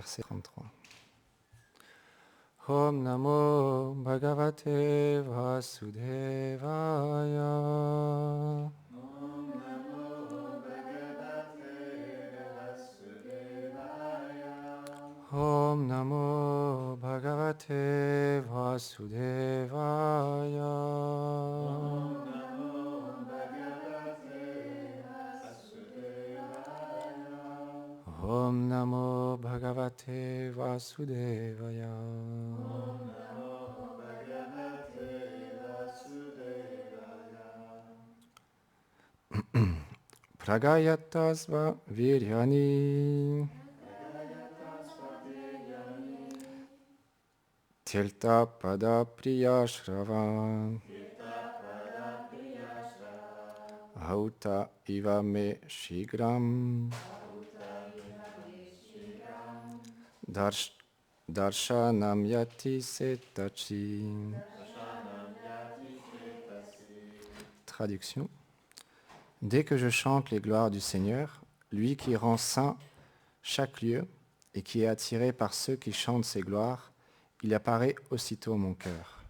verset 33. Om Namo Bhagavate Vasudevaya. Om Namo Bhagavate Vasudevaya. Om Namo Bhagavate Vasudevaya. Pragayatasva Viryani. Tilta Pada Priya Shravan. Auta Iva Me Shigram. Darshanam Yati Setachi. Traduction. Dès que je chante les gloires du Seigneur, lui qui rend saint chaque lieu et qui est attiré par ceux qui chantent ses gloires, il apparaît aussitôt mon cœur,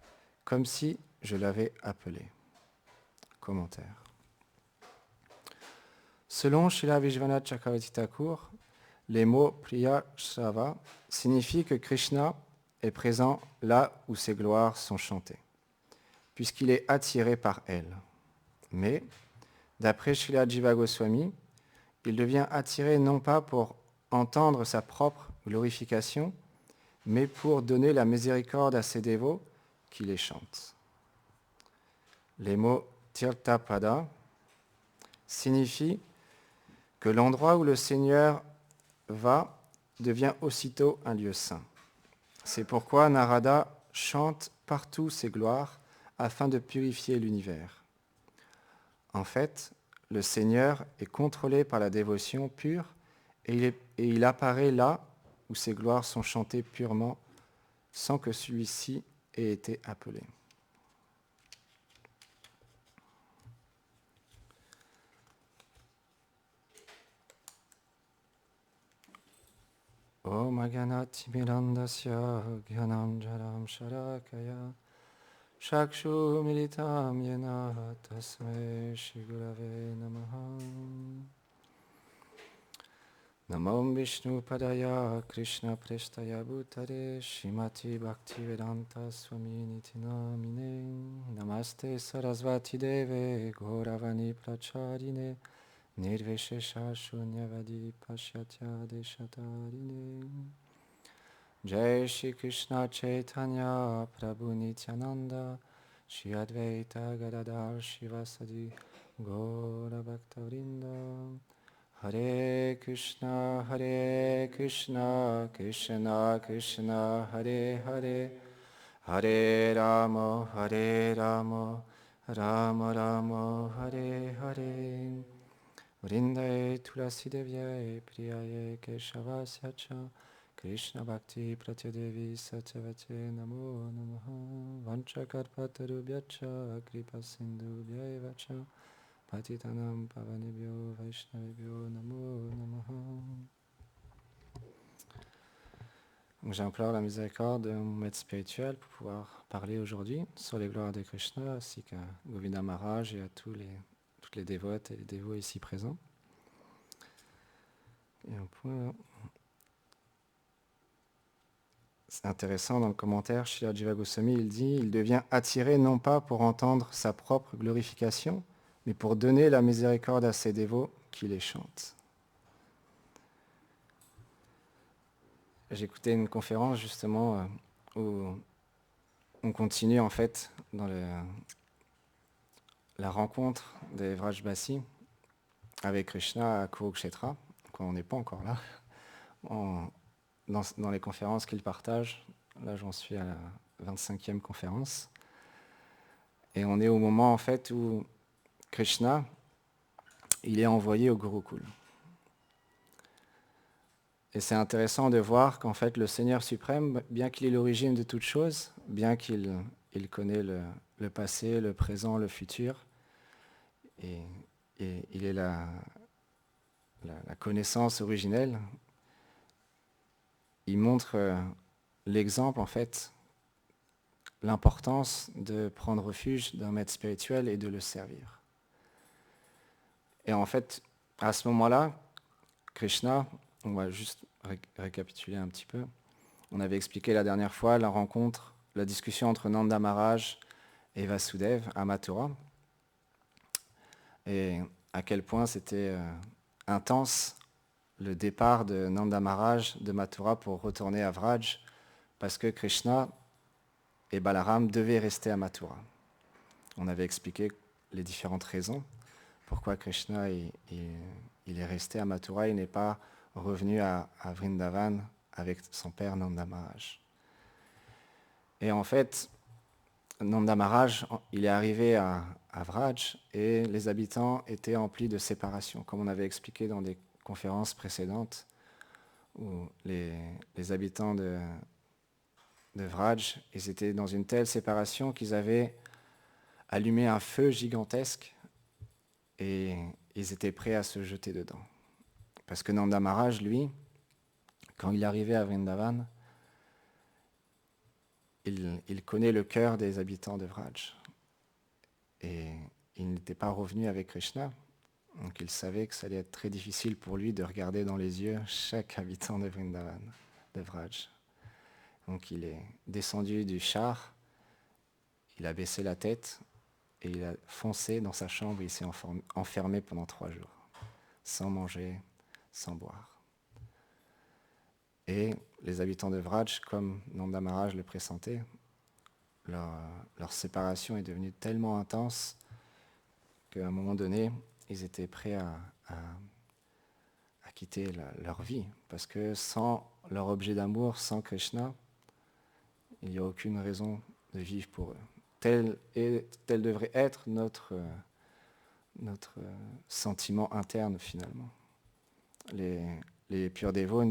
comme si je l'avais appelé. Commentaire. Selon Srila Vishwanath Chakravarti Thakur, les mots Priya Shrava signifient que Krishna est présent là où ses gloires sont chantées, puisqu'il est attiré par elles. Mais, d'après Srila Jiva Goswami, il devient attiré non pas pour entendre sa propre glorification, mais pour donner la miséricorde à ses dévots qui les chantent. Les mots Tirthapada signifient que l'endroit où le Seigneur va devient aussitôt un lieu saint. C'est pourquoi Narada chante partout ses gloires afin de purifier l'univers. En fait, le Seigneur est contrôlé par la dévotion pure et il apparaît là où ses gloires sont chantées purement sans que celui-ci ait été appelé. Om Aganati Mirandasya Gyanam Jaram Sharakaya Shakshu Militam Yena Tasme Shigurave Namaha. Namo Vishnu Padaya Krishna Prestaya Bhutare Shrimati Bhaktivedanta Swami Niti Namine Namaste Sarasvati Deve Gauravani Pracharine Nirvishesha Shunyavadi Pashyatya Deshatarine. Jai Shri Krishna Chaitanya Prabhu Nityananda Shri Advaita Gadadhar Shivasadi Gaura Bhaktavrinda. Hare Krishna Krishna Krishna Hare Hare Hare Rama Rama Rama Hare Hare. Vrindaye Tulasi Devyaye Priyaye Keshavasya Cha Krishna Bhakti Pratyadevi Satyavate Namo Namaha Vanchakarpatarubhyacha Kripa Sindhubhyaya Vacha Patitanam Pavanebhyo Vaishnavebhyo Namo Namaha. Donc j'implore la miséricorde de mon maître spirituel pour pouvoir parler aujourd'hui sur les gloires de Krishna, ainsi qu'à Govinda Maharaj et à toutes les dévotes et les dévots ici présents. Et un point, c'est intéressant dans le commentaire, Srila Jiva Goswami, il dit « Il devient attiré non pas pour entendre sa propre glorification, mais pour donner la miséricorde à ses dévots qui les chantent. » J'ai écouté une conférence justement où on continue en fait dans la rencontre des Vrajbasi avec Krishna à Kurukshetra. Donc on n'est pas encore là. Dans les conférences qu'il partage, là j'en suis à la 25e conférence. Et on est au moment en fait où Krishna, il est envoyé au Gurukul. Et c'est intéressant de voir qu'en fait le Seigneur suprême, bien qu'il est l'origine de toutes choses, bien qu'il connaît le passé, le présent, le futur, et il est la connaissance originelle, il montre l'exemple, en fait, l'importance de prendre refuge d'un maître spirituel et de le servir. Et en fait, à ce moment-là, Krishna, on va juste récapituler un petit peu. On avait expliqué la dernière fois la rencontre, la discussion entre Nanda Maharaj et Vasudev à Mathura. Et à quel point c'était intense le départ de Nanda Maharaj de Mathura pour retourner à Vraj, parce que Krishna et Balaram devaient rester à Mathura. On avait expliqué les différentes raisons pourquoi Krishna il est resté à Mathura, il n'est pas revenu à Vrindavan avec son père Nanda Maharaj. Et en fait, Nanda Maharaj, il est arrivé à Vraj et les habitants étaient emplis de séparation, comme on avait expliqué dans des conférences précédentes, où les habitants de Vraj, ils étaient dans une telle séparation qu'ils avaient allumé un feu gigantesque et ils étaient prêts à se jeter dedans. Parce que Nanda Maharaj, lui, quand il est arrivé à Vrindavan, il connaît le cœur des habitants de Vraj. Et il n'était pas revenu avec Krishna, donc il savait que ça allait être très difficile pour lui de regarder dans les yeux chaque habitant de Vrindavan, de Vraj. Donc il est descendu du char, il a baissé la tête et il a foncé dans sa chambre, il s'est enfermé pendant 3 jours, sans manger, sans boire. Et les habitants de Vraj, comme Nanda Maharaj le pressentait, leur séparation est devenue tellement intense qu'à un moment donné, ils étaient prêts à quitter leur vie. Parce que sans leur objet d'amour, sans Krishna, il n'y a aucune raison de vivre pour eux. Tel devrait être notre sentiment interne finalement. Les purs dévots,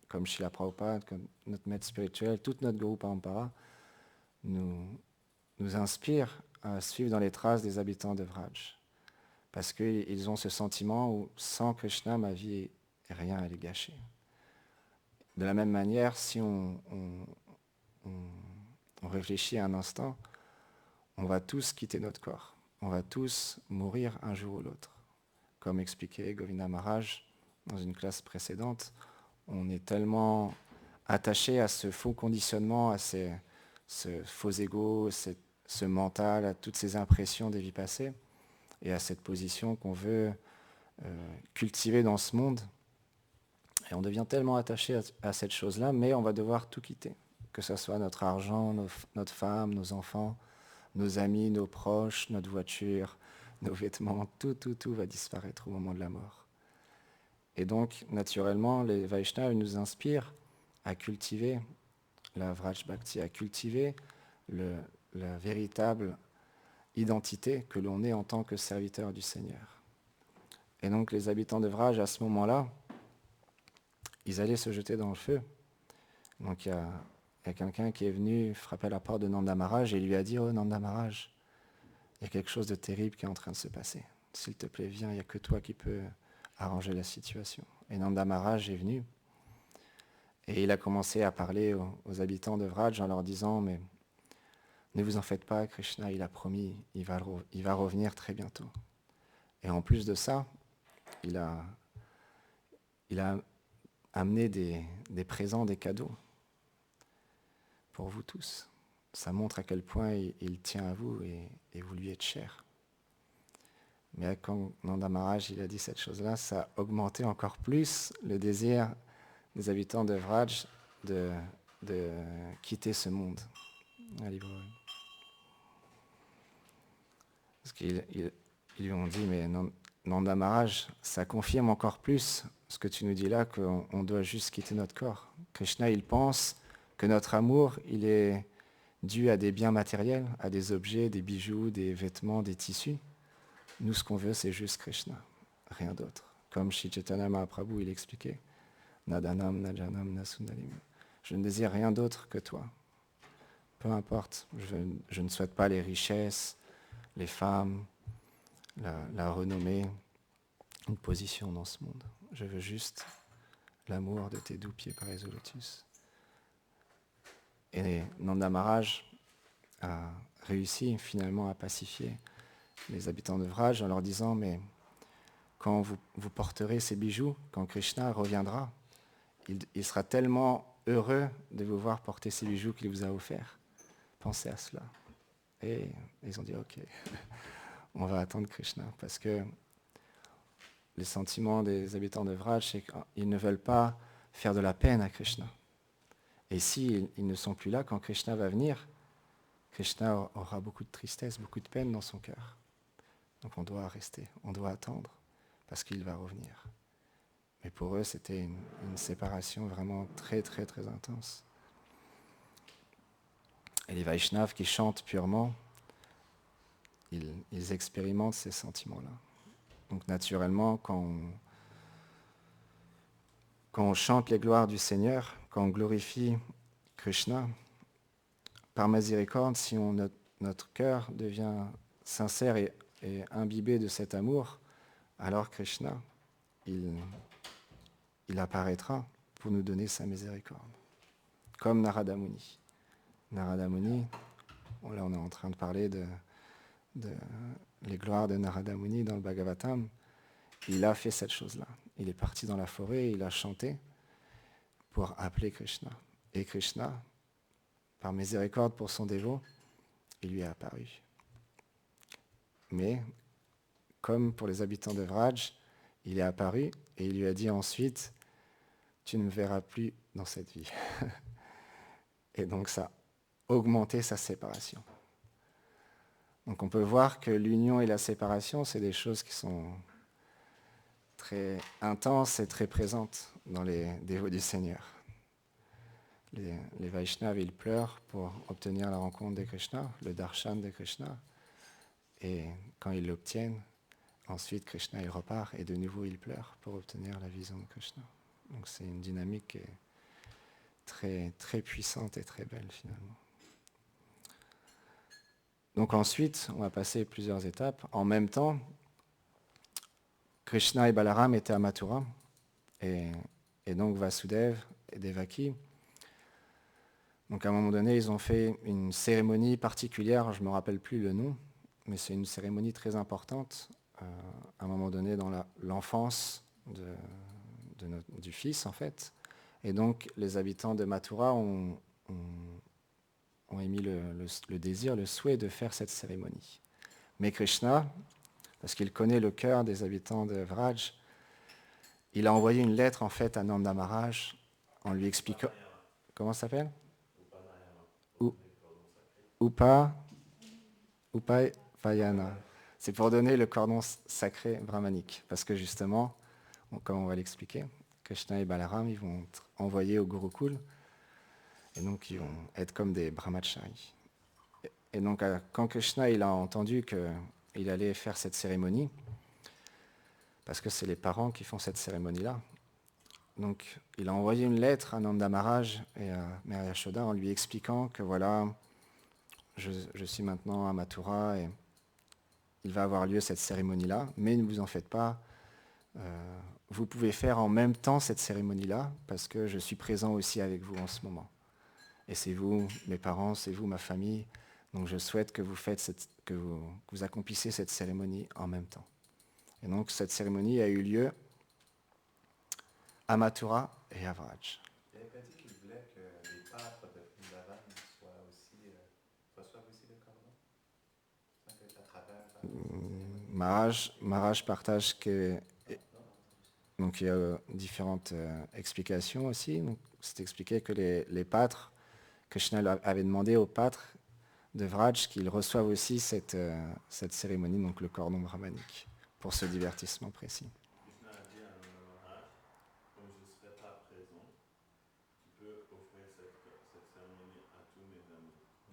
comme Srila Prabhupada, comme notre maître spirituel, toute notre Guru Parampara, nous inspire à suivre dans les traces des habitants de Vraj. Parce qu'ils ont ce sentiment où sans Krishna, ma vie, rien à les gâcher. De la même manière, si on réfléchit un instant, on va tous quitter notre corps. On va tous mourir un jour ou l'autre. Comme expliquait Govinda Maharaj dans une classe précédente, on est tellement attaché à ce faux conditionnement, à ce faux ego, ce mental, à toutes ces impressions des vies passées, et à cette position qu'on veut cultiver dans ce monde. Et on devient tellement attaché à cette chose-là, mais on va devoir tout quitter, que ce soit notre argent, notre femme, nos enfants, nos amis, nos proches, notre voiture, nos vêtements, tout va disparaître au moment de la mort. Et donc, naturellement, les Vaishnavas nous inspirent à cultiver la Vraj Bhakti, à cultiver la véritable identité que l'on est en tant que serviteur du Seigneur. Et donc, les habitants de Vraj, à ce moment-là, ils allaient se jeter dans le feu. Donc, il y a quelqu'un qui est venu frapper à la porte de Nanda Maharaj et lui a dit « Oh Nanda Maharaj, il y a quelque chose de terrible qui est en train de se passer. S'il te plaît, viens, il n'y a que toi qui peux arranger la situation. » Et Nanda Maharaj est venu et il a commencé à parler aux habitants de Vraj en leur disant « Mais ne vous en faites pas, Krishna, il a promis, il va revenir très bientôt. » Et en plus de ça, il a amené des présents, des cadeaux pour vous tous. Ça montre à quel point il tient à vous et vous lui êtes cher. Mais quand Nanda Maharaj il a dit cette chose-là, ça a augmenté encore plus le désir des habitants de Vraj de quitter ce monde. Parce qu'ils lui ont dit, mais Nanda Maharaj, ça confirme encore plus ce que tu nous dis là, qu'on doit juste quitter notre corps. Krishna, il pense que notre amour, il est dû à des biens matériels, à des objets, des bijoux, des vêtements, des tissus. Nous, ce qu'on veut, c'est juste Krishna, rien d'autre. Comme Shri Chaitanya Mahaprabhu, il expliquait, Nadanam, Najanam, Nasundalim. Je ne désire rien d'autre que toi. Peu importe, je ne souhaite pas les richesses, les femmes, la renommée, une position dans ce monde. Je veux juste l'amour de tes doux pieds pareils au lotus. Et Nanda Maharaj a réussi finalement à pacifier les habitants de Vraj en leur disant, mais quand vous porterez ces bijoux, quand Krishna reviendra, il sera tellement heureux de vous voir porter ces bijoux qu'il vous a offerts. Pensez à cela. Et ils ont dit, ok, on va attendre Krishna, parce que les sentiments des habitants de Vraj, c'est qu'ils ne veulent pas faire de la peine à Krishna. Et si ils ne sont plus là, quand Krishna va venir, Krishna aura beaucoup de tristesse, beaucoup de peine dans son cœur. Donc on doit rester, on doit attendre, parce qu'il va revenir. Mais pour eux, c'était une séparation vraiment très, très, très intense. Et les Vaishnavas qui chantent purement, ils expérimentent ces sentiments-là. Donc naturellement, quand on chante les gloires du Seigneur, quand on glorifie Krishna, par miséricorde, si notre cœur devient sincère et imbibé de cet amour, alors Krishna, il apparaîtra pour nous donner sa miséricorde. Comme Narada Muni. Narada Muni, là on est en train de parler de les gloires de Narada Muni dans le Bhagavatam. Il a fait cette chose-là. Il est parti dans la forêt, il a chanté pour appeler Krishna. Et Krishna, par miséricorde pour son dévot, il lui est apparu. Mais, comme pour les habitants de Vraj, il est apparu et il lui a dit ensuite, tu ne me verras plus dans cette vie. Et donc ça a augmenté sa séparation. Donc on peut voir que l'union et la séparation, c'est des choses qui sont très intenses et très présentes dans les dévots du Seigneur. Les Vaishnavas, ils pleurent pour obtenir la rencontre de Krishna, le darshan de Krishna. Et quand ils l'obtiennent, ensuite Krishna il repart et de nouveau il pleure pour obtenir la vision de Krishna. Donc c'est une dynamique qui est très, très puissante et très belle finalement. Donc ensuite, on va passer plusieurs étapes. En même temps, Krishna et Balaram étaient à Mathura, et donc Vasudev et Devaki. Donc à un moment donné, ils ont fait une cérémonie particulière, je ne me rappelle plus le nom, mais c'est une cérémonie très importante, à un moment donné dans l'enfance du fils en fait. Et donc les habitants de Mathura ont émis le désir, le souhait de faire cette cérémonie. Mais Krishna, parce qu'il connaît le cœur des habitants de Vraj, il a envoyé une lettre en fait à Nanda Maharaj en lui expliquant... Comment ça s'appelle ? Upayana. C'est pour donner le cordon sacré brahmanique. Parce que justement, comme on va l'expliquer, Krishna et Balaram, ils vont être envoyés au Gurukul. Et donc, ils vont être comme des brahmacharis. Et donc, quand Krishna il a entendu qu'il allait faire cette cérémonie, parce que c'est les parents qui font cette cérémonie-là, donc il a envoyé une lettre à Nanda Maharaj et à Mère Yashoda en lui expliquant que voilà, je suis maintenant à Mathura et il va avoir lieu cette cérémonie-là, mais ne vous en faites pas, vous pouvez faire en même temps cette cérémonie-là parce que je suis présent aussi avec vous en ce moment. Et c'est vous, mes parents, c'est vous, ma famille, donc je souhaite que vous accomplissez cette cérémonie en même temps. Et donc cette cérémonie a eu lieu à Mathura et à Vraj. Il n'avait pas dit qu'il voulait que les pâtres de Vrindavan reçoivent aussi le cordon à travers Maharaj partage que... Donc il y a différentes explications aussi. Donc, c'est expliqué que les pâtres, Krishna avait demandé aux pâtres de Vraj qu'ils reçoivent aussi cette cérémonie, donc le cordon brahmanique, pour ce divertissement précis. Krishna a dit à Nanda Maharaj, comme je ne serai pas présent, tu peux offrir cette cérémonie à tous mes amis. Parce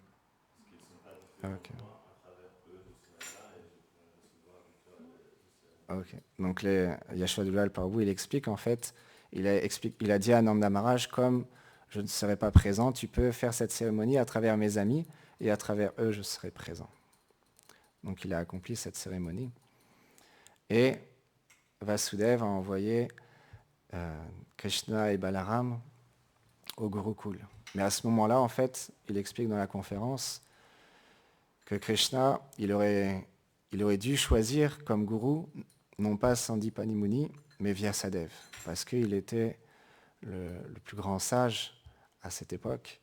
qu'ils ne sont pas différents de moi, à travers eux, je serai là et je pourrai recevoir de toi les cérémonies. Donc Yashwadulal Prabhu, il explique en fait, il a dit à Nanda Maharaj, comme je ne serai pas présent, tu peux faire cette cérémonie à travers mes amis et à travers eux, je serai présent. Donc il a accompli cette cérémonie. Et Vasudev a envoyé Krishna et Balaram au Gurukul. Mais à ce moment-là, en fait, il explique dans la conférence que Krishna, il aurait dû choisir comme gourou non pas Sandipani Muni, mais Vyasadeva, parce qu'il était le plus grand sage à cette époque,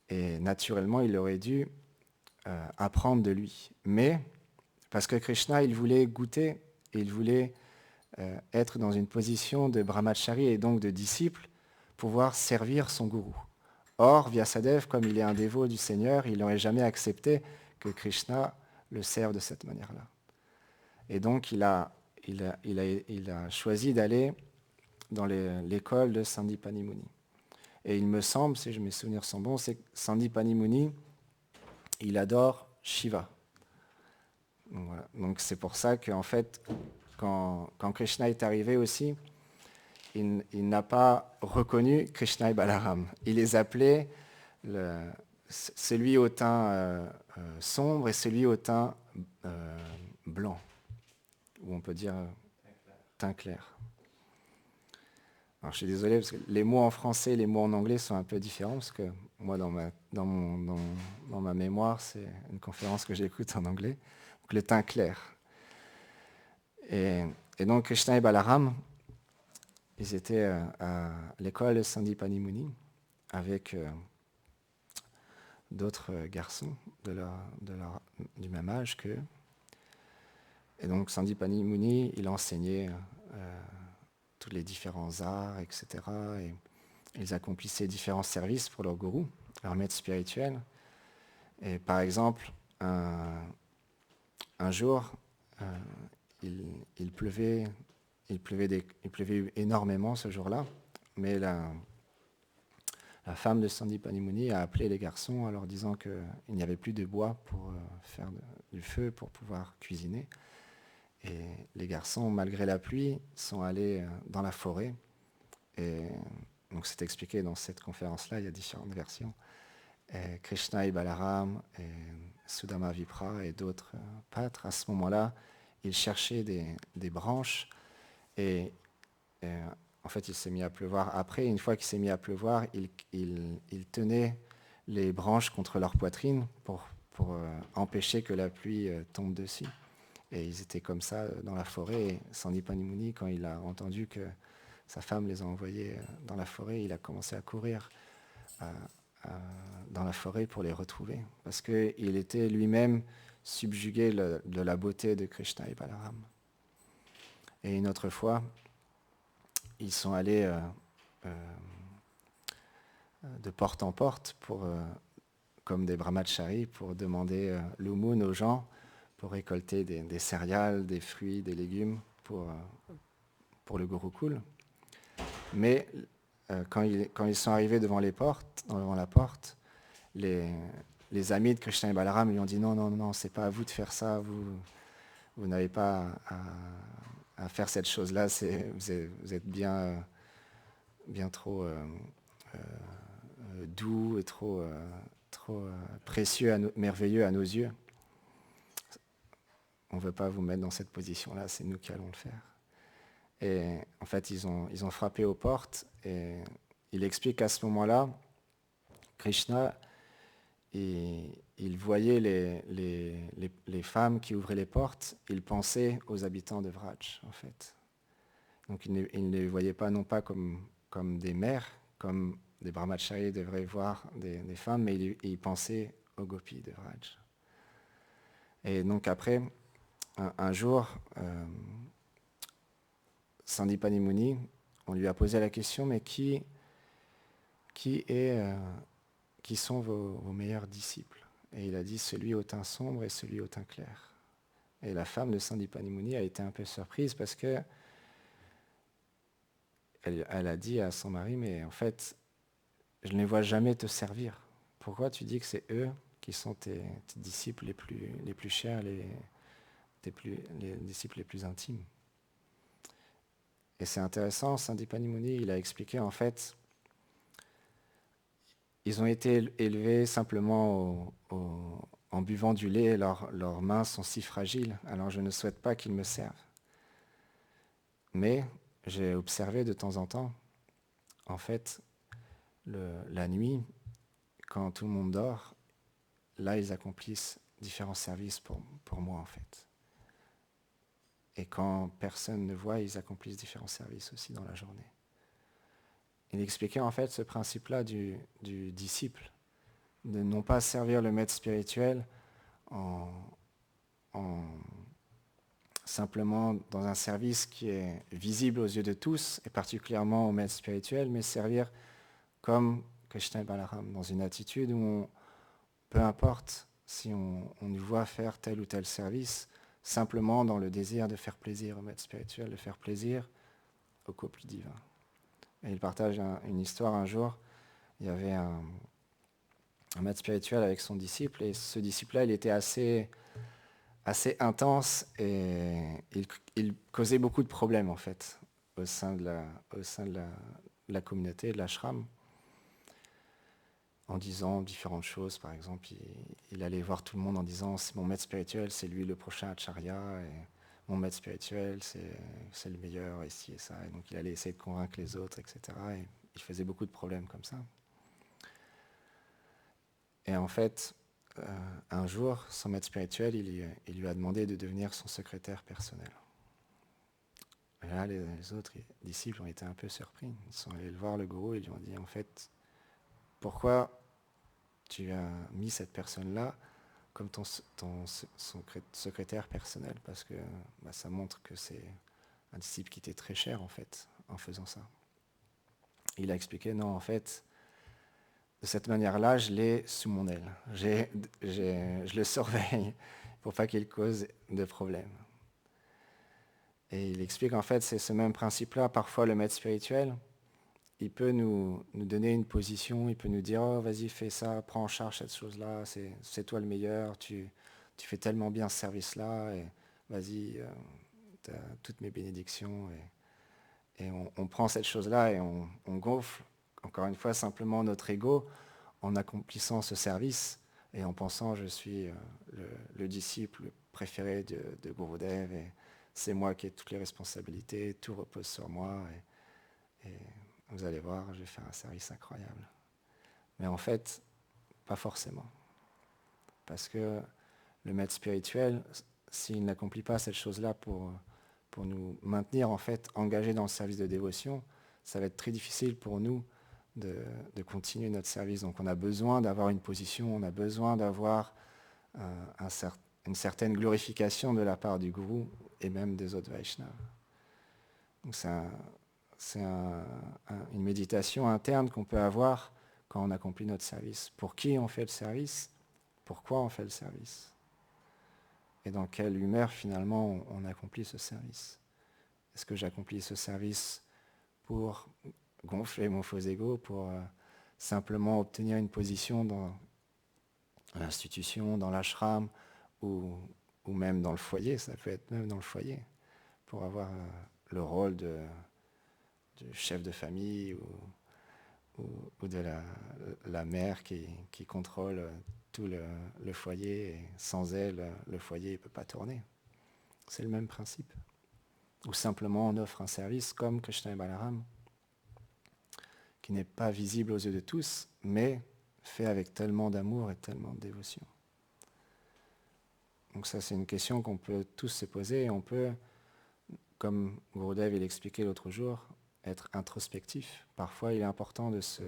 et naturellement, il aurait dû apprendre de lui. Mais parce que Krishna, il voulait goûter, et il voulait être dans une position de brahmachari et donc de disciple, pouvoir servir son gourou. Or, Vyasadeva, comme il est un dévot du Seigneur, il n'aurait jamais accepté que Krishna le serve de cette manière-là. Et donc, il a choisi d'aller dans l'école de Sandipani Muni. Et il me semble, si mes souvenirs sont bons, c'est que Sandipani Muni, il adore Shiva. Donc, voilà. Donc c'est pour ça qu'en fait, quand Krishna est arrivé aussi, il n'a pas reconnu Krishna et Balaram. Il les appelait celui au teint sombre et celui au teint blanc, ou on peut dire teint clair. Alors je suis désolé parce que les mots en français et les mots en anglais sont un peu différents parce que moi dans ma mémoire c'est une conférence que j'écoute en anglais. Donc le teint clair. Et donc Krishna et Balaram, ils étaient à l'école de Sandipani Muni avec d'autres garçons du même âge qu'eux. Et donc Sandipani Muni, il enseignait tous les différents arts, etc. Et ils accomplissaient différents services pour leur gourou, leur maître spirituel. Et par exemple, un jour, il pleuvait énormément ce jour-là, mais la femme de Sandipani Muni a appelé les garçons en leur disant qu'il n'y avait plus de bois pour faire du feu, pour pouvoir cuisiner. Et les garçons, malgré la pluie, sont allés dans la forêt. Et donc c'est expliqué dans cette conférence-là, il y a différentes versions. Et Krishna et Balaram, et Sudama Vipra et d'autres pâtres, à ce moment-là, ils cherchaient des branches. Et en fait, il s'est mis à pleuvoir. Après, une fois qu'il s'est mis à pleuvoir, ils tenaient les branches contre leur poitrine pour empêcher que la pluie tombe dessus. Et ils étaient comme ça dans la forêt. Et Sandipani Muni, quand il a entendu que sa femme les a envoyés dans la forêt, il a commencé à courir dans la forêt pour les retrouver. Parce qu'il était lui-même subjugué de la beauté de Krishna et Balaram. Et une autre fois, ils sont allés de porte en porte comme des brahmacharis pour demander l'oumoun aux gens pour récolter des céréales, des fruits, des légumes pour le Gurukul. Mais quand ils sont arrivés devant la porte, les amis de Krishna et Balaram lui ont dit non, c'est pas à vous de faire ça, vous n'avez pas à faire cette chose-là, vous êtes bien trop doux et trop précieux, merveilleux à nos yeux. On ne veut pas vous mettre dans cette position-là, c'est nous qui allons le faire. Et en fait, ils ont frappé aux portes et il explique qu'à ce moment-là, Krishna, il voyait les femmes qui ouvraient les portes, il pensait aux habitants de Vraj, en fait. Donc il ne les voyait pas non pas comme des mères, comme des brahmacharis devraient voir des femmes, mais il pensait aux gopis de Vraj. Et donc après, un jour, Sandipani Muni, on lui a posé la question, mais qui sont vos meilleurs disciples? Et il a dit celui au teint sombre et celui au teint clair. Et la femme de Sandipani Muni a été un peu surprise parce que elle a dit à son mari, mais en fait, je ne les vois jamais te servir. Pourquoi tu dis que c'est eux qui sont tes disciples les plus chers, les disciples les plus intimes? Et c'est intéressant, Sandipani Muni, il a expliqué en fait, ils ont été élevés simplement en buvant du lait et leurs mains sont si fragiles, alors je ne souhaite pas qu'ils me servent. Mais j'ai observé de temps en temps, en fait, la nuit, quand tout le monde dort, là, ils accomplissent différents services pour moi, en fait. Et quand personne ne voit, ils accomplissent différents services aussi dans la journée. Il expliquait en fait ce principe-là du disciple, de non pas servir le maître spirituel en simplement dans un service qui est visible aux yeux de tous, et particulièrement au maître spirituel, mais servir comme Krishna et Balaram, dans une attitude où peu importe si on nous voit faire tel ou tel service, simplement dans le désir de faire plaisir au maître spirituel, de faire plaisir au couple divin. Et il partage une histoire un jour, il y avait un maître spirituel avec son disciple, et ce disciple-là, il était assez intense, et il causait beaucoup de problèmes en fait au sein de la communauté, de l'ashram, en disant différentes choses. Par exemple, il allait voir tout le monde en disant c'est mon maître spirituel, c'est lui le prochain acharya, et mon maître spirituel, c'est le meilleur, et ci et ça. Et donc il allait essayer de convaincre les autres, etc. Et il faisait beaucoup de problèmes comme ça. Et en fait, un jour, son maître spirituel, il lui a demandé de devenir son secrétaire personnel. Et là, les autres disciples ont été un peu surpris. Ils sont allés le voir, le gourou, et lui ont dit, en fait, pourquoi tu as mis cette personne-là comme ton secrétaire personnel? Parce que ça montre que c'est un disciple qui t'est très cher, en fait, en faisant ça. Il a expliqué, non, en fait, de cette manière-là, je l'ai sous mon aile. Je le surveille pour pas qu'il cause de problèmes. Et il explique en fait, c'est ce même principe-là. Parfois, le maître spirituel, il peut nous donner une position, il peut nous dire, oh, vas-y, fais ça, prends en charge cette chose-là, c'est toi le meilleur, tu fais tellement bien ce service-là, et vas-y, tu as toutes mes bénédictions. Et on prend cette chose-là et on gonfle, encore une fois, simplement notre ego en accomplissant ce service et en pensant, je suis le disciple préféré de Gurudev, et c'est moi qui ai toutes les responsabilités, tout repose sur moi, et vous allez voir, je vais faire un service incroyable. Mais en fait, pas forcément. Parce que le maître spirituel, s'il n'accomplit pas cette chose-là pour nous maintenir en fait engagés dans le service de dévotion, ça va être très difficile pour nous de continuer notre service. Donc on a besoin d'avoir une position, on a besoin d'avoir une certaine glorification de la part du gourou et même des autres Vaishnavas. Donc c'est une méditation interne qu'on peut avoir quand on accomplit notre service. Pour qui on fait le service? Pourquoi on fait le service? Et dans quelle humeur finalement on accomplit ce service? Est-ce que j'accomplis ce service pour gonfler mon faux ego, pour simplement obtenir une position dans l'institution, dans l'ashram, ou même dans le foyer? Ça peut être même dans le foyer, pour avoir le rôle de chef de famille, ou de la mère qui contrôle tout le foyer, et sans elle, le foyer ne peut pas tourner. C'est le même principe. Ou simplement on offre un service comme Krishna et Balaram, qui n'est pas visible aux yeux de tous, mais fait avec tellement d'amour et tellement de dévotion. Donc ça, c'est une question qu'on peut tous se poser, et on peut, comme Gurudev il expliquait l'autre jour, être introspectif. Parfois, il est important de se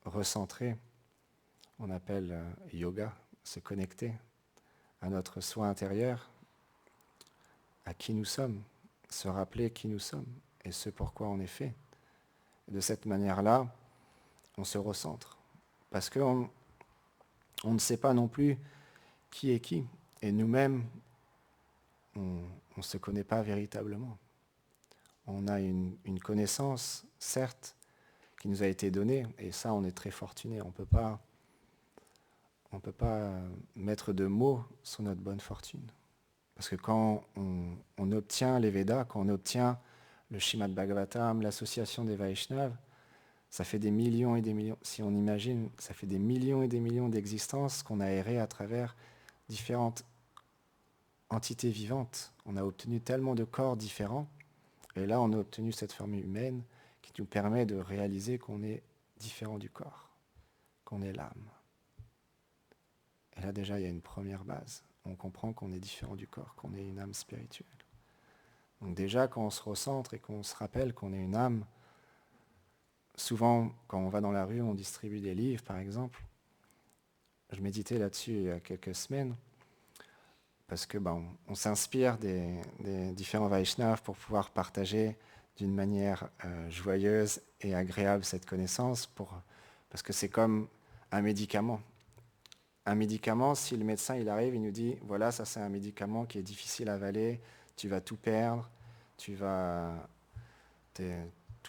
recentrer. On appelle yoga, se connecter à notre soi intérieur, à qui nous sommes, se rappeler qui nous sommes et ce pourquoi on est fait. Et de cette manière-là, on se recentre. Parce qu'on ne sait pas non plus qui est qui. Et nous-mêmes, on ne se connaît pas véritablement. On a une connaissance, certes, qui nous a été donnée, et ça, on est très fortuné. On ne peut pas mettre de mots sur notre bonne fortune. Parce que quand on obtient les Védas, quand on obtient le Srimad Bhagavatam, l'association des Vaishnavas, ça fait des millions et des millions, si on imagine, ça fait des millions et des millions d'existences qu'on a erré à travers différentes entités vivantes. On a obtenu tellement de corps différents, et là on a obtenu cette forme humaine qui nous permet de réaliser qu'on est différent du corps, qu'on est l'âme. Et là déjà, il y a une première base. On comprend qu'on est différent du corps, qu'on est une âme spirituelle. Donc déjà, quand on se recentre et qu'on se rappelle qu'on est une âme, souvent, quand on va dans la rue, on distribue des livres, par exemple. Je méditais là-dessus il y a quelques semaines, parce que on s'inspire des différents Vaishnavas pour pouvoir partager d'une manière joyeuse et agréable cette connaissance, parce que c'est comme un médicament. Un médicament, si le médecin il arrive, il nous dit, voilà, ça c'est un médicament qui est difficile à avaler, tu vas tout perdre, tous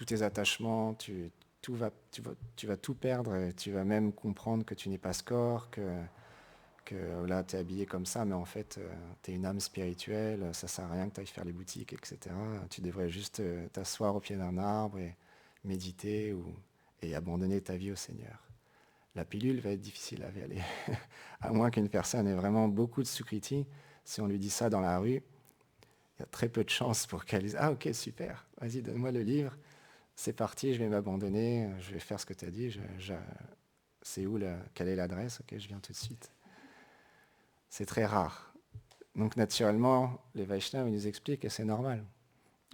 tes attachements, tu vas tout perdre, et tu vas même comprendre que tu n'es pas ce corps, que là tu es habillé comme ça, mais en fait tu es une âme spirituelle, ça sert à rien que tu ailles faire les boutiques, etc. Tu devrais juste t'asseoir au pied d'un arbre et méditer et abandonner ta vie au Seigneur. La pilule va être difficile à avaler, à moins qu'une personne ait vraiment beaucoup de sukriti. Si on lui dit ça dans la rue, il y a très peu de chances pour qu'elle dise « Ah ok, super, vas-y, donne-moi le livre, c'est parti, je vais m'abandonner, je vais faire ce que tu as dit, c'est où, quelle est l'adresse, ok, je viens tout de suite. » C'est très rare. Donc naturellement, les Vaishnavas ils nous expliquent que c'est normal.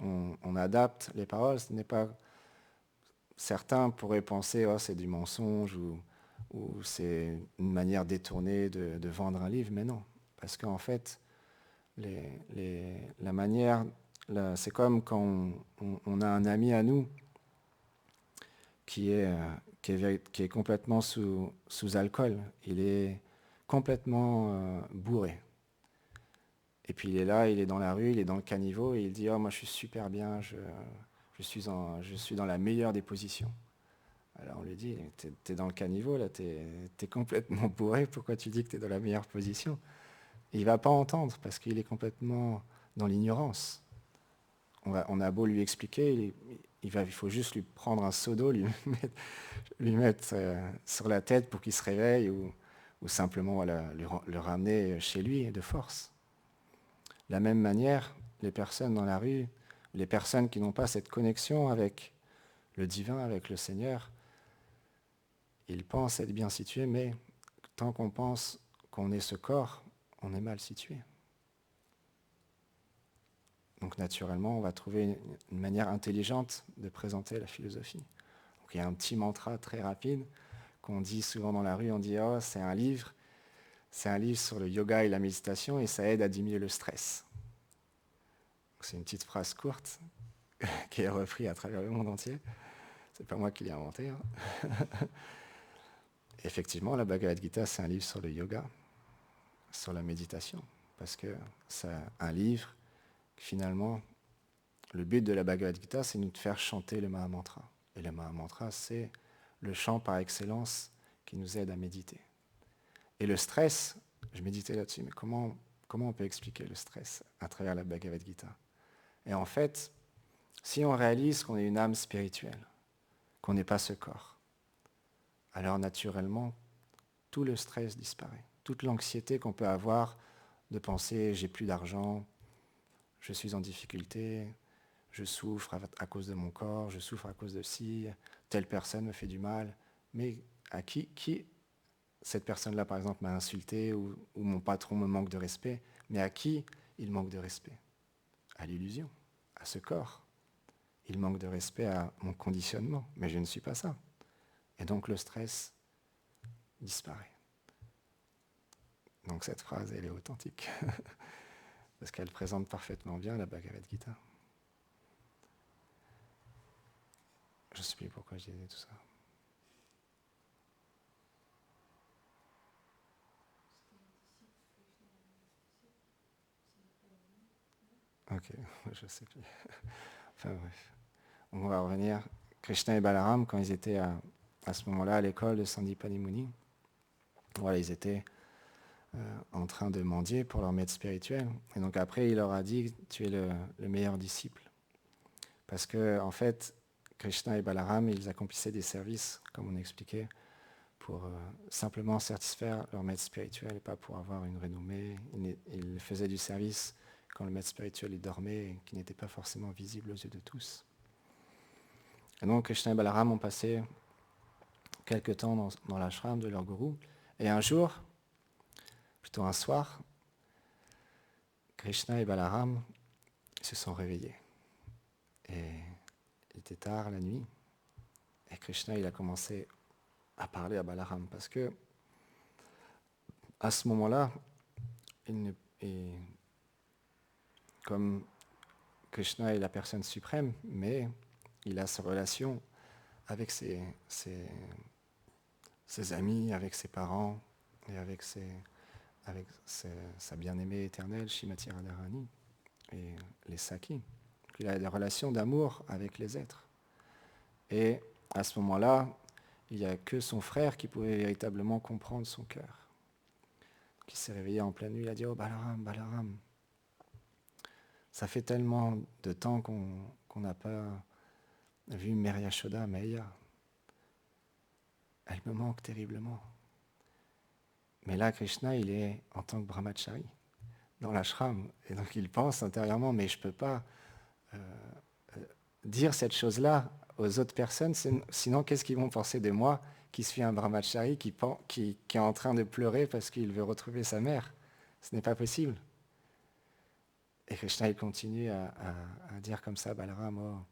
On adapte les paroles, ce n'est pas... Certains pourraient penser « Oh, c'est du mensonge » ou c'est une manière détournée de vendre un livre, mais non. Parce qu'en fait, la manière, c'est comme quand on a un ami à nous qui est complètement sous alcool. Il est complètement bourré. Et puis il est là, il est dans la rue, il est dans le caniveau, et il dit « Oh, moi je suis super bien, je suis dans la meilleure des positions. » Alors on lui dit, t'es dans le caniveau, là, t'es complètement bourré, pourquoi tu dis que t'es dans la meilleure position? Et il ne va pas entendre, parce qu'il est complètement dans l'ignorance. On a beau lui expliquer, il faut juste lui prendre un seau d'eau, lui mettre sur la tête pour qu'il se réveille, ou simplement voilà, le ramener chez lui de force. De la même manière, les personnes dans la rue, les personnes qui n'ont pas cette connexion avec le divin, avec le Seigneur, ils pensent être bien situés, mais tant qu'on pense qu'on est ce corps, on est mal situé. Donc naturellement, on va trouver une manière intelligente de présenter la philosophie. Donc, il y a un petit mantra très rapide qu'on dit souvent dans la rue, on dit « Oh, c'est un livre sur le yoga et la méditation et ça aide à diminuer le stress. » C'est une petite phrase courte qui est reprise à travers le monde entier. C'est pas moi qui l'ai inventé. Hein. Effectivement, la Bhagavad Gita, c'est un livre sur le yoga, sur la méditation, parce que c'est un livre, finalement, le but de la Bhagavad Gita, c'est de nous faire chanter le Mahamantra. Et le Mahamantra, c'est le chant par excellence qui nous aide à méditer. Et le stress, je méditais là-dessus, mais comment on peut expliquer le stress à travers la Bhagavad Gita? Et en fait, si on réalise qu'on est une âme spirituelle, qu'on n'est pas ce corps, alors naturellement, tout le stress disparaît. Toute l'anxiété qu'on peut avoir de penser « j'ai plus d'argent, je suis en difficulté, je souffre à cause de mon corps, je souffre à cause de ci, telle personne me fait du mal ». Mais à qui cette personne-là, par exemple, m'a insulté ou mon patron me manque de respect, mais à qui il manque de respect? À l'illusion, à ce corps. Il manque de respect à mon conditionnement, mais je ne suis pas ça. Et donc le stress disparaît. Donc cette phrase, elle est authentique, parce qu'elle présente parfaitement bien la Bhagavad Gita. Je ne sais plus pourquoi je disais tout ça. Ok, je ne sais plus. Enfin bref. On va revenir. Krishna et Balaram, quand ils étaient à ce moment-là à l'école de Sandipani Muni, voilà, ils étaient en train de mendier pour leur maître spirituel. Et donc après, il leur a dit « Tu es le meilleur disciple ». Parce que en fait, Krishna et Balaram, ils accomplissaient des services, comme on expliquait, pour simplement satisfaire leur maître spirituel et pas pour avoir une renommée. Ils faisaient du service quand le maître spirituel il dormait et qui n'était pas forcément visible aux yeux de tous. Et donc Krishna et Balaram ont passé quelque temps dans l'ashram de leur gourou. Et un jour, plutôt un soir, Krishna et Balaram se sont réveillés. Et il était tard la nuit. Et Krishna, il a commencé à parler à Balaram parce que à ce moment-là, comme Krishna est la personne suprême, mais il a sa relation avec ses amis, avec ses parents et avec sa bien-aimée éternelle, Shrimati Radharani, et les Sakis. Il a des relations d'amour avec les êtres. Et à ce moment-là, il n'y a que son frère qui pouvait véritablement comprendre son cœur. Qui s'est réveillé en pleine nuit, il a dit « Oh Balaram, Balaram, ça fait tellement de temps qu'on n'a pas vu Mère Yashoda, Maya. Elle me manque terriblement. » Mais là, Krishna, il est en tant que brahmachari dans l'ashram. Et donc il pense intérieurement, mais je ne peux pas dire cette chose-là aux autres personnes, sinon qu'est-ce qu'ils vont penser de moi qui suis un brahmachari qui est en train de pleurer parce qu'il veut retrouver sa mère. Ce n'est pas possible. Et Krishna, il continue à dire comme ça, Balaram, oh,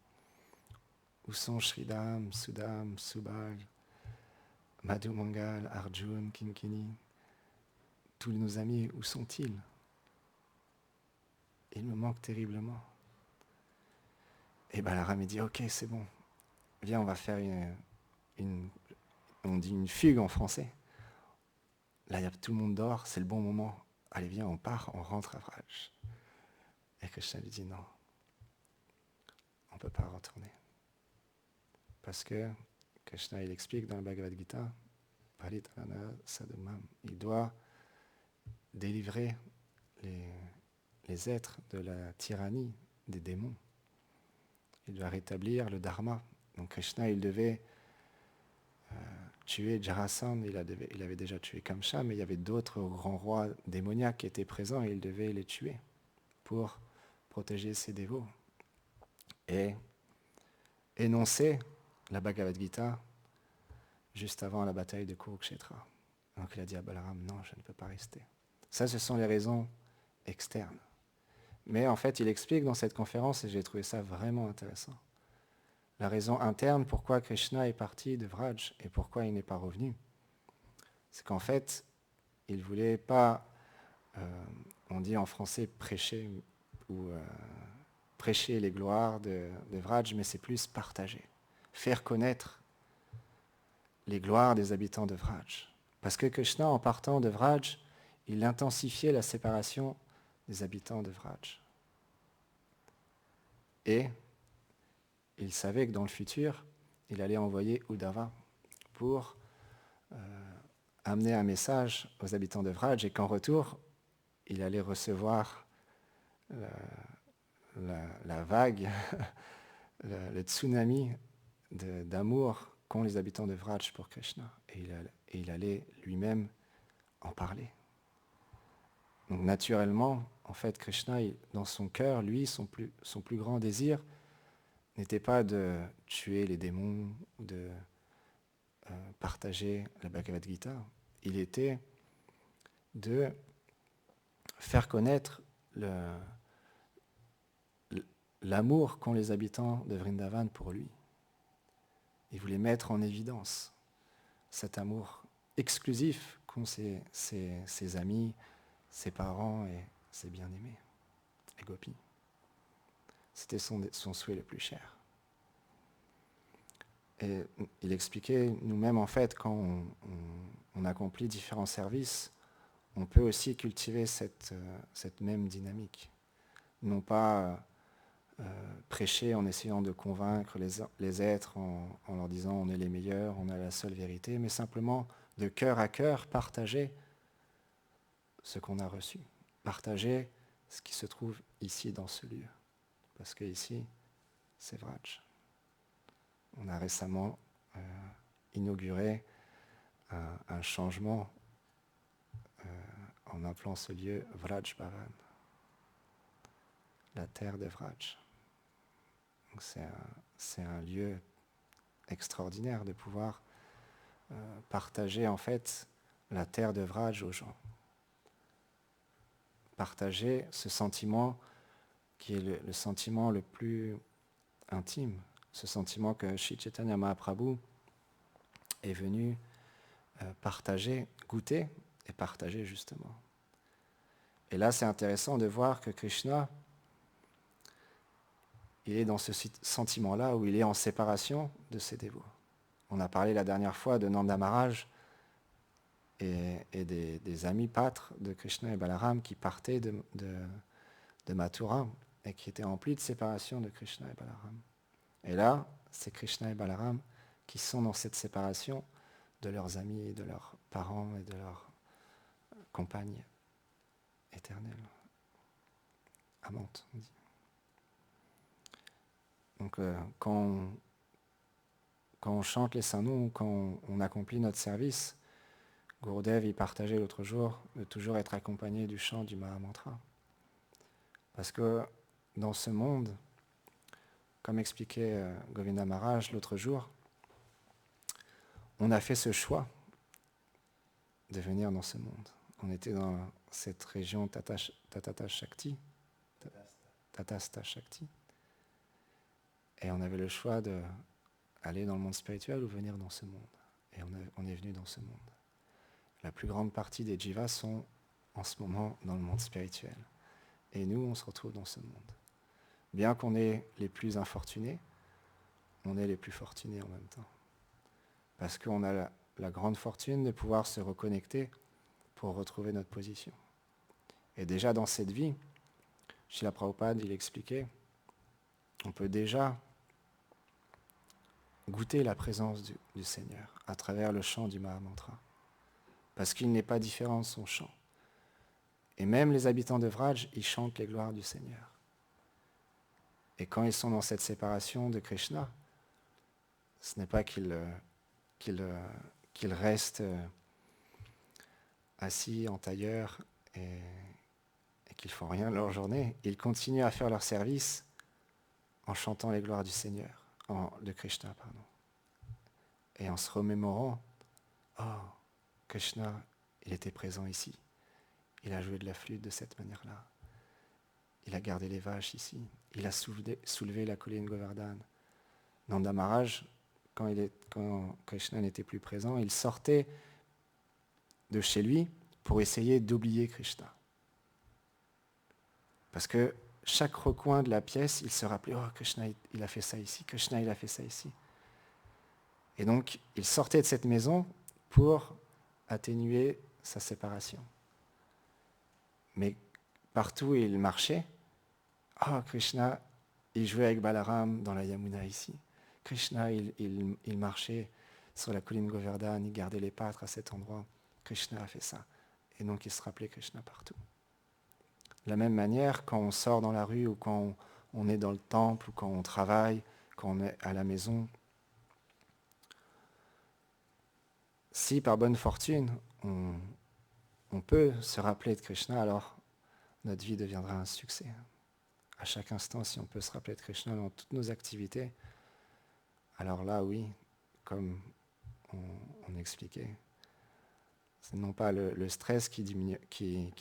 où sont Shridham, Sudam, Subal, Madhu Mangal, Arjun, Kinkini, tous nos amis, où sont-ils? Ils me manquent terriblement. Et Balaram, il dit, ok, c'est bon, viens, on va faire on dit une fugue en français. Là, tout le monde dort, c'est le bon moment. Allez, viens, on part, on rentre à Vraj. Et Krishna lui dit, non, on ne peut pas retourner. Parce que Krishna, il explique dans le Bhagavad Gita, Paritarana Sadhamam, il doit délivrer les êtres de la tyrannie des démons. Il doit rétablir le dharma. Donc Krishna, il devait tuer Jarasandha, il avait déjà tué Kamsa, mais il y avait d'autres grands rois démoniaques qui étaient présents et il devait les tuer pour protéger ses dévots. Et énoncer la Bhagavad Gita juste avant la bataille de Kurukshetra. Donc il a dit à Balaram, non, je ne peux pas rester. Ça, ce sont les raisons externes. Mais en fait, il explique dans cette conférence, et j'ai trouvé ça vraiment intéressant, la raison interne pourquoi Krishna est parti de Vraj et pourquoi il n'est pas revenu. C'est qu'en fait, il ne voulait pas, on dit en français prêcher, ou prêcher les gloires de Vraj, mais c'est plus partager, faire connaître les gloires des habitants de Vraj. Parce que Krishna, en partant de Vraj, il intensifiait la séparation des habitants de Vraj. Et il savait que dans le futur, il allait envoyer Uddhava pour amener un message aux habitants de Vraj et qu'en retour, il allait recevoir la vague, le tsunami d'amour qu'ont les habitants de Vraj pour Krishna. Et il allait lui-même en parler. Donc naturellement, en fait, Krishna, dans son cœur, lui, son plus grand désir n'était pas de tuer les démons ou de partager la Bhagavad Gita. Il était de faire connaître l'amour qu'ont les habitants de Vrindavan pour lui. Il voulait mettre en évidence cet amour exclusif qu'ont ses amis, ses parents et ses bien-aimés, les gopis. C'était son souhait le plus cher. Et il expliquait, nous-mêmes, en fait, quand on accomplit différents services, on peut aussi cultiver cette même dynamique. Non pas prêcher en essayant de convaincre les êtres en leur disant on est les meilleurs, on a la seule vérité, mais simplement de cœur à cœur partager ce qu'on a reçu, partager ce qui se trouve ici dans ce lieu. Parce que ici, c'est Vraj. On a récemment inauguré un changement en appelant ce lieu Vraj Bhavan, la terre de Vraj. Donc c'est un lieu extraordinaire de pouvoir partager en fait la terre de Vraj aux gens. Partager ce sentiment qui est le sentiment le plus intime, ce sentiment que Sri Chaitanya Mahaprabhu est venu partager, goûter et partager justement. Et là, c'est intéressant de voir que Krishna, il est dans ce sentiment-là où il est en séparation de ses dévots. On a parlé la dernière fois de Nanda Maharaj et des amis pâtres de Krishna et Balaram qui partaient de Mathura et qui étaient remplis de séparation de Krishna et Balaram. Et là, c'est Krishna et Balaram qui sont dans cette séparation de leurs amis, de leurs parents et de leurs compagnes éternelles. Amantes, on dit. Donc quand on chante les saints noms, quand on accomplit notre service, Gurudev, il partageait l'autre jour de toujours être accompagné du chant du Mahamantra. Parce que dans ce monde, comme expliquait Govinda Maharaj l'autre jour, on a fait ce choix de venir dans ce monde. On était dans cette région Tatasta Shakti, et on avait le choix d'aller dans le monde spirituel ou venir dans ce monde. Et on est venu dans ce monde. La plus grande partie des jivas sont en ce moment dans le monde spirituel. Et nous, on se retrouve dans ce monde. Bien qu'on est les plus infortunés, on est les plus fortunés en même temps. Parce qu'on a la grande fortune de pouvoir se reconnecter pour retrouver notre position. Et déjà dans cette vie, Srila Prabhupada, il expliquait, on peut déjà goûter la présence du Seigneur à travers le chant du Mahamantra. Parce qu'il n'est pas différent de son chant. Et même les habitants de Vraj, ils chantent les gloires du Seigneur. Et quand ils sont dans cette séparation de Krishna, ce n'est pas qu'ils restent assis en tailleur et qu'ils ne font rien de leur journée. Ils continuent à faire leur service en chantant les gloires du Seigneur, de Krishna, pardon. Et en se remémorant, oh, Krishna, il était présent ici. Il a joué de la flûte de cette manière-là. Il a gardé les vaches ici. Il a soulevé la colline Govardhan. Nanda Maharaj, quand Krishna n'était plus présent, il sortait de chez lui pour essayer d'oublier Krishna. Parce que chaque recoin de la pièce, il se rappelait, oh, Krishna, il a fait ça ici, Krishna, il a fait ça ici. Et donc, il sortait de cette maison pour atténuer sa séparation. Mais partout où il marchait, oh, Krishna, il jouait avec Balaram dans la Yamuna ici. Krishna, il marchait sur la colline Govardhan, il gardait les pâtres à cet endroit. Krishna a fait ça. Et donc, il se rappelait Krishna partout. De la même manière, quand on sort dans la rue ou quand on est dans le temple ou quand on travaille, quand on est à la maison, si par bonne fortune, on peut se rappeler de Krishna, alors notre vie deviendra un succès. À chaque instant, si on peut se rappeler de Krishna dans toutes nos activités, alors là, oui, comme on expliquait, c'est non pas le stress qui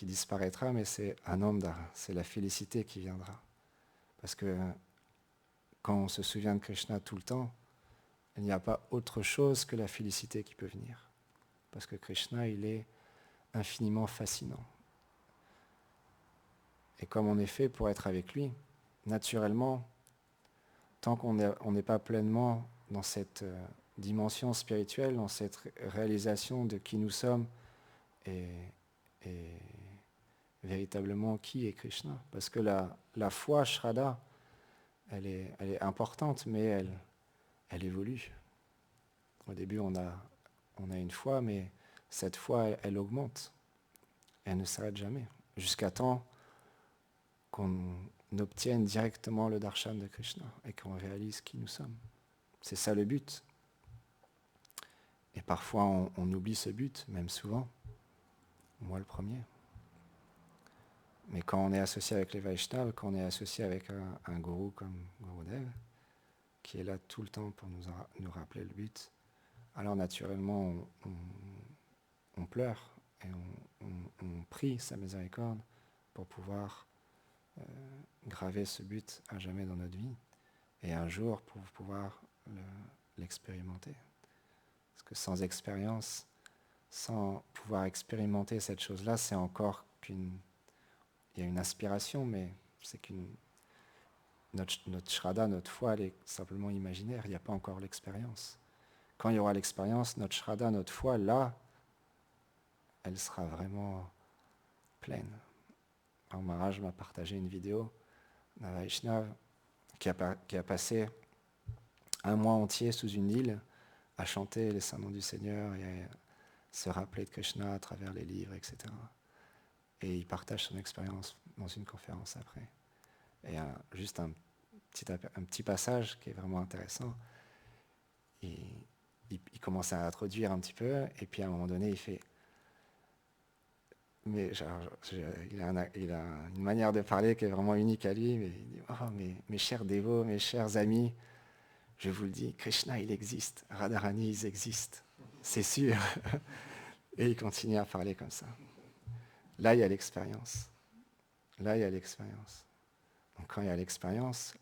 disparaîtra, mais c'est ananda, c'est la félicité qui viendra. Parce que quand on se souvient de Krishna tout le temps, il n'y a pas autre chose que la félicité qui peut venir. Parce que Krishna, il est infiniment fascinant. Et comme on est fait pour être avec lui, naturellement, tant qu'on n'est pas pleinement dans cette dimension spirituelle, dans cette réalisation de qui nous sommes et véritablement qui est Krishna. Parce que la foi, Shraddha, elle est importante, mais elle évolue. Au début, on a une foi, mais cette foi, elle augmente. Elle ne s'arrête jamais, jusqu'à temps qu'on obtienne directement le darshan de Krishna et qu'on réalise qui nous sommes. C'est ça le but. Et parfois, on oublie ce but, même souvent. Moi, le premier. Mais quand on est associé avec les Vaishnavas, quand on est associé avec un gourou comme Gurudev, qui est là tout le temps pour nous rappeler le but, alors naturellement on pleure et on prie sa miséricorde pour pouvoir graver ce but à jamais dans notre vie et un jour pour pouvoir l'expérimenter. Parce que sans expérience, sans pouvoir expérimenter cette chose-là, c'est encore il y a une aspiration, mais c'est notre shraddha, notre foi, elle est simplement imaginaire, il n'y a pas encore l'expérience. Quand il y aura l'expérience, notre shraddha, notre foi, là, elle sera vraiment pleine. Alors Maharaj m'a partagé une vidéo d'un Vaishnav qui a passé un mois entier sous une île à chanter les saints noms du Seigneur et à se rappeler de Krishna à travers les livres, etc. Et il partage son expérience dans une conférence après. Et juste un petit passage qui est vraiment intéressant. Il commence à introduire un petit peu, et puis à un moment donné, il fait... Mais il a une manière de parler qui est vraiment unique à lui. Mais il dit, oh, mes chers dévots, mes chers amis, je vous le dis, Krishna, il existe. Radharani, ils existent. C'est sûr. Et il continue à parler comme ça. Là, il y a l'expérience. Là, il y a l'expérience. Donc quand il y a l'expérience,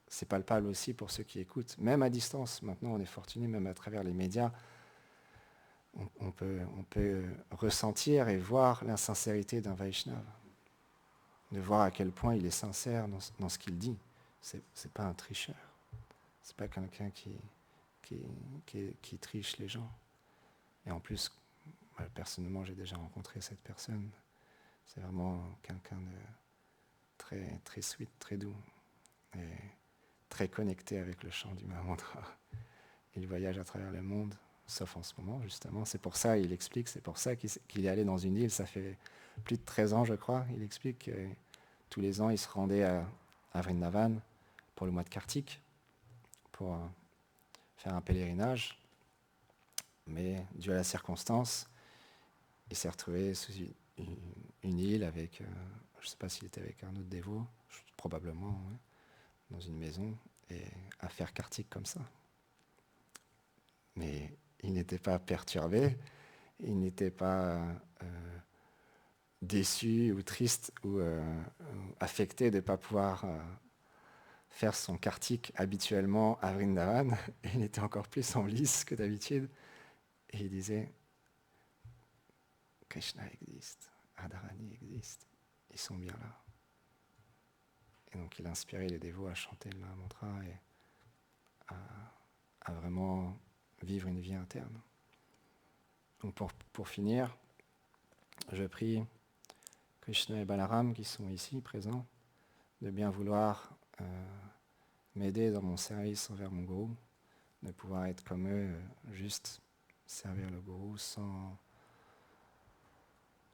c'est palpable aussi pour ceux qui écoutent. Même à distance, maintenant on est fortuné, même à travers les médias, on peut ressentir et voir l'insincérité d'un Vaishnava. De voir à quel point il est sincère dans ce qu'il dit. C'est pas un tricheur. C'est pas quelqu'un qui triche les gens. Et en plus, personnellement, j'ai déjà rencontré cette personne. C'est vraiment quelqu'un de très, très sweet, très doux. Et très connecté avec le chant du Mahamantra. Il voyage à travers le monde, sauf en ce moment, justement. C'est pour ça, il explique, c'est pour ça qu'il est allé dans une île. Ça fait plus de 13 ans, je crois. Il explique que tous les ans, il se rendait à Vrindavan pour le mois de Kartik, pour faire un pèlerinage. Mais dû à la circonstance, il s'est retrouvé sous une île avec, je ne sais pas s'il était avec un autre dévot, probablement, ouais, dans une maison, et à faire Kartik comme ça. Mais il n'était pas perturbé, il n'était pas déçu ou triste ou affecté de ne pas pouvoir faire son Kartik habituellement à Vrindavan. Et il était encore plus en lice que d'habitude. Et il disait, Krishna existe, Radharani existe, ils sont bien là. Et donc il a inspiré les dévots à chanter le Mahamantra et à vraiment vivre une vie interne. Donc pour finir, je prie Krishna et Balaram qui sont ici présents de bien vouloir m'aider dans mon service envers mon gourou, de pouvoir être comme eux, juste servir le gourou sans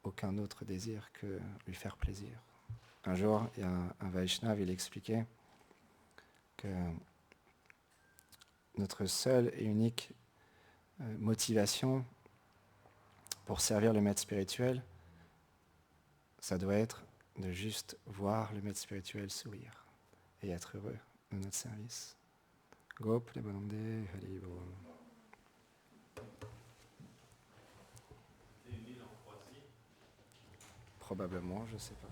aucun autre désir que lui faire plaisir. Un jour, il y a un Vaishnav, il expliquait que notre seule et unique motivation pour servir le maître spirituel, ça doit être de juste voir le maître spirituel sourire et être heureux de notre service. Gop, les Bonande, Hari Bol. Probablement, je ne sais pas.